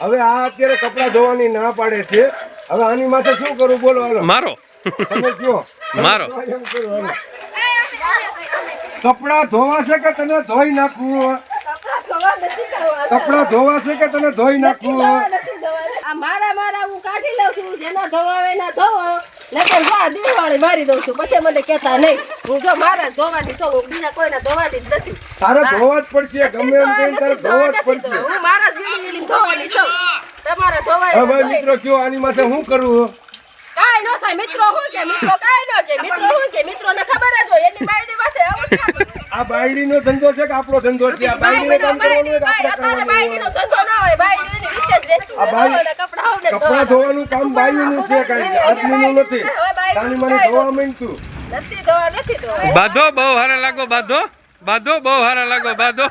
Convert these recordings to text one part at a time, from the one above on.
હવે આ અત્યારે કપડા ધોવાની ના પાડે છે. હવે આની માથે શું કરું બોલો? હાલો મારો તમે કયો મારો એમ કરો. હાલો. કપડા ધોવાશે કે તને ધોઈ નાખવું? કપડા ધોવાશે કે તને ધોઈ નાખવું? મારા હું કાઢી લઉં છું. જેના ધોવાવે ના ધોવો, નકર જા દિવાળી મારી દઉં છું. પછી મને કહેતા નહીં. હું જો મારા ધોવાની છું, હું બીજા કોઈને ધોવાની જ નથી. તારે ધોવા જ પડશે, ગમે એમ કરીને તારે ધોવા જ પડશે. હું મારા જ વીણી ધોવાની છું. તમારા ધોવાય હવે મિત્રો કયો આની માથે શું કરવું? કાઈ ન થાય. મિત્રો શું કે મિત્રો કાઈ ન કે મિત્રો શું કે મિત્રોને ખબર જ હોય એની બાયડી માથે આવું ક્યાં કરું? આ બાયડીનો ધંધો છે કે આપણો ધંધો છે? આ બાયડીને કામ કરવાનું હોય કે આપણે અત્યારે કરવાનું બાયડીનો હોય? ધંધો ના હોય. બાયડી એની રીતે જ રહેતી આ હોય. બાય- કપડા હોને કપડા ધોવાનું કામ બાયડીનું છે, કઈ આદમીનું નથી. તાની મને ધોવા માંડતું. નથી ધોવા નથી ધોવા. બાધો બહુ હારા લાગો બાધો બાધો બહુ હારા લાગો બાધો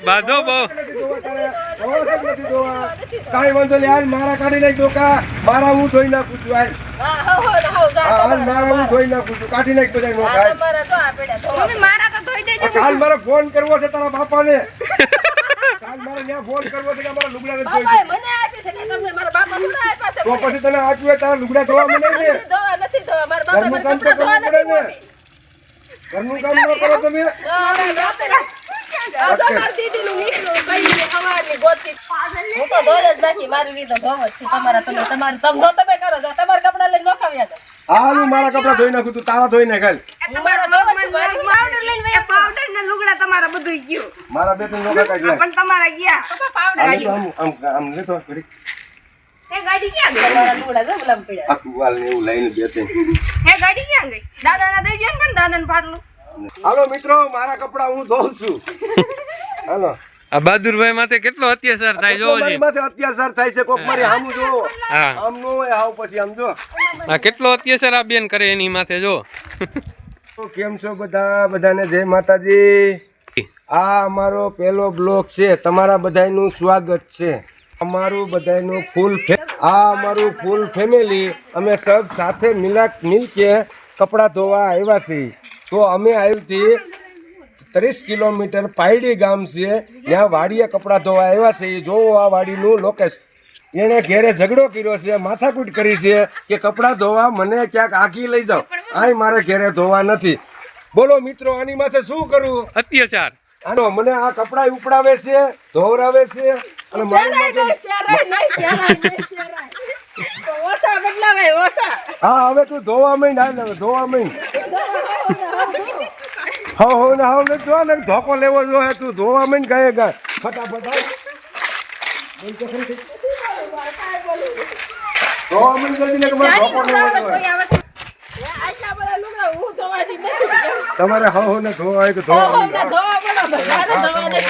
બાધો બહુ નથી ધોવા તારે? ધોવા છે કે નથી ધોવા? કાંઈ વાંધો નહીં, હાલ મારા કાઢી નાખ ડોકા. મારા હું ધોઈ નાખું છું. હાલ હા હો જા. હાલ મારા હું ધોઈ નાખું છું. કાઢી નાખ બધા નોકા. હાલ. તમારા તો આ પેડા ધોવા. મારા તો ધોઈ દેજો. કાલ મારે ફોન કરવો છે તારા બાપાને. કાલ મારે ત્યાં ફોન કરવો છે કે અમારા લુગડાને ધોઈ બાપાએ દે. મને આપી છે કે તમને મારા બાપા થોડા આપ્યા છે. તો પછી તને આપ્યું હોય તારા લુગડા ધોવા મને ને. નથી ધોવા. મારા બાપા મને ઘરનું કામ તો કપડાં ધોવા કરવું નથી પડે ને. મોકલી. ઘરનું કામ ન કરો તમે. મારી દીદીનું નીકળ્યું કઈ સવારની ગોતી. હું તો ધોઈ જ નાખી. મારી રીતે ધોવો જ છે. તમારા તમે તમે કરો છો. તમારા કપડા લઈને નખાવ્યા છે. હાલ હું મારા કપડા ધોઈ નાખું, તું તારા ધોઈ નાખ. હાલ હું મારા ધોવા છું. મારી પાવડર લઈને વયા પાવડર ને લુગડા તમારા બધું ગયું મારા બે ત્રણ નોકા કાઢી નાખ. પણ તમારા ગયા પાવડર હાલ તો આમ લેતો ઘડીક. એ ગાડી ક્યાં ગઈ તમારા લુગડા જો લમ પડ્યા. આ ટુવાલ ને એવું લઈને બે ત્રણ. એ ગાડી ક્યાં ગઈ દાદાના દઈ જાય ને પણ દાદાને પાડલું હાલો મિત્રો, મારા કપડા હું ધોઉં છું. હાલો. આ બહાદુરભાઈ માથે કેટલો અત્યાચાર થાય જોવો મારી છે. માથે અત્યાચાર થાય છે. કોક મારી સામું જો. હા આમ નો હોય, આવ પછી આમ જો. આ કેટલો અત્યાચાર આ બેન કરે એની માથે જો. તો કેમ છો બધા? બધાને જય માતાજી. આ અમારો પહેલો બ્લોગ છે. તમારા બધાનું સ્વાગત છે. અમારું બધાનું અમારું ફૂલ ફેમિલી અમે સબ સાથે મિલકે કપડાં ધોવા આવ્યા છીએ. તો અમે આવ્યું 30 કિલોમીટર પાયડી ગામ છે, ત્યાં વાડીએ કપડાં ધોવા આવ્યા છે. જોવો આ વાડીનું લોકેશન. એણે ઘેરે ઝઘડો કર્યો છે, માથાકૂટ કરી છે કે કપડાં ધોવા મને ક્યાંક આખી લઈ જાઓ. આય મારે ઘેરે ધોવા નથી. બોલો મિત્રો, આની માથે શું કરવું? અત્યાચાર આનો મને આ કપડાં ઉપડાવે છે, ધોવરાવે છે અને મારી માથે. ઓછા બદલાવે ઓછા. હા હવે તું ધોવા માંડ. હાલ હવે ધોવા માંડ. હો ને હાવ ને જો ને ધોકો લેવો જોઈએ. તું ધોવા માંડ ગાય ગાય ફટાફટ. હાલ. ધોવા માંડ જલ્દી ને કે મારે ધોકો લેવો જોઈએ. આટલા બધા લુગડા હું ધોવાતી નથી. તમારે હો ને ધોવા હોય તો ધોવા માંડ. ધોવા પડો. બધાને ધોવા નથી.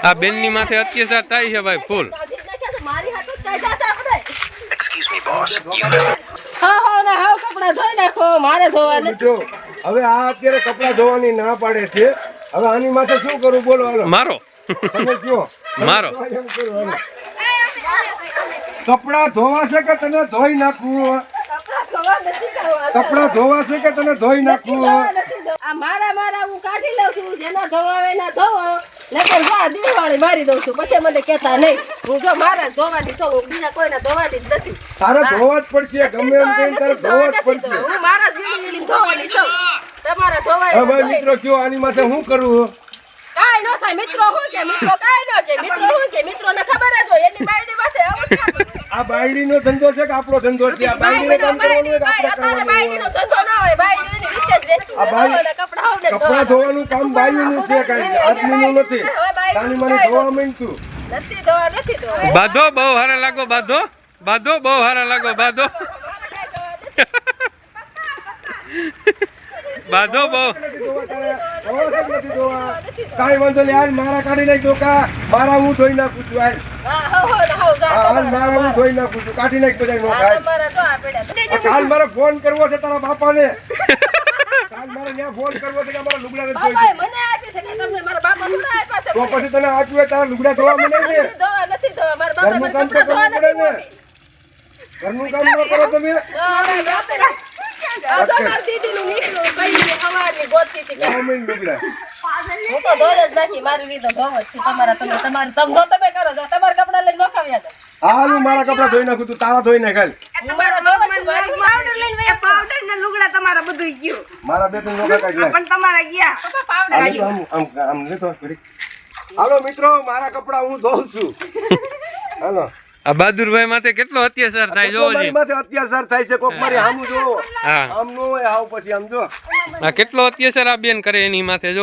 આ બેન ની માથે અત્યાચાર થાય છે ભાઈ ફૂલ. કાઢી જ નાખ્યા છે. મારી હાથે જ કાઢ્યા છે આપણે. Excuse me, boss. હા ને હાવ કપડા ધોઈ નાખો. મારે ધોવા નથી. જો હવે આ અત્યારે કપડા ધોવાની ના પાડે છે. હવે આની માથે શું કરું બોલો? હાલો મારો તમે કયો મારો એમ કરો. હાલો. કપડા ધોવાશે કે તને ધોઈ નાખવું? કપડા ધોવા નથી કરવા. કપડા ધોવાશે કે તને ધોઈ નાખવું? આ મારા હું કાઢી લઉં છું. જેના ધોવાવે ના ધોવો, નકર જા દિવાળી મારી દઉં છું. પછી મને કહેતા નહીં. હું જો મારા ધોવાની છું, હું બીજા કોઈને ધોવાની જ નથી. તારે ધોવા જ પડશે, ગમે એમ કરીને તારે ધોવા જ પડશે. હું મારા જ વીણી ધોવાની છું. તમારા ધોવાય હવે મિત્રો કયો આની માથે શું કરવું? કાઈ ન થાય. મિત્રો શું કે મિત્રો કાઈ ન કે મિત્રો શું કે મિત્રોને ખબર જ હોય એની બાયડી માથે આવું ક્યાં કરું? આ બાયડીનો ધંધો છે કે આપણો ધંધો છે? આ બાયડીને કામ કરવાનું હોય કે આપણે અત્યારે કરવાનું બાયડીનો હોય? ધંધો ના હોય. બાયડી એની રીતે જ રહેતી આ હોય. બાય- કપડા હોને કપડા ધોવાનું કામ બાયડીનું છે, કઈ આદમીનું નથી. તાની મને ધોવા માંડતું. નથી ધોવા નથી ધોવા. બાધો બહુ હારા લાગો બાધો બાધો બહુ હારા લાગો બાધો બાધો બહુ નથી ધોવા તારે? ધોવા છે કે નથી ધોવા? કાંઈ વાંધો નહીં, હાલ મારા કાઢી નાખ ડોકા. મારા હું ધોઈ નાખું છું. હાલ. જા. હાલ મારા હું ધોઈ નાખું છું. કાઢી નાખ બધા નોકા. હાલ. તમારા તો આ પેડા. કાલ મારે ફોન કરવો છે તારા બાપાને. કાલ મારે ત્યાં ફોન કરવો છે કે અમારા લુગડાને ધોઈ દે. બાપાએ મને આપી છે કે તમને મારા બાપા થોડા આપ્યા છે. તો પછી તને આપ્યું હોય તારા લુગડા ધોવા મને ને. નથી ધોવા. મારા બાપા મને ઘરનું કામ તો કપડાં ધોવા કરવું પડે નથી ને. ઘરનું કામ ન કરો તમે. મોકલી. આ જો મારી દીદીનું નીકળ્યું, કઈ રીતે સવારની ગોતતી હતી કે મમ્મી લુગડા હું તો ધોઈ જ નાખી, મારી રીતે ધોવ જ છે. તમે કરો છો, તમારા કપડા લઈને નખાવ્યા છે. હાલું મારા કપડા ધોઈ નાખું તું તારા ધોઈ નાખ હાલ. એ તમારા પાવડર લઈને વયા પાવડર ને લુગડા તમારા બધું ગયું મારા બે ત્રણ નોખા કાઢી પણ તમારા ગયા આમ તો આમ લેતો ઘડીક. હાલો મિત્રો મારા કપડા હું ધોઉં છું. હાલો આ બહાદુરભાઈ માથે કેટલો અત્યાચાર થાય જોવો મારી જી. માથે અત્યાચાર થાય છે કોક મારી હામું જો હા આમ નો હોય આવ પછી આમ જો આ કેટલો અત્યાચાર આ બેન કરે એની માથે જો.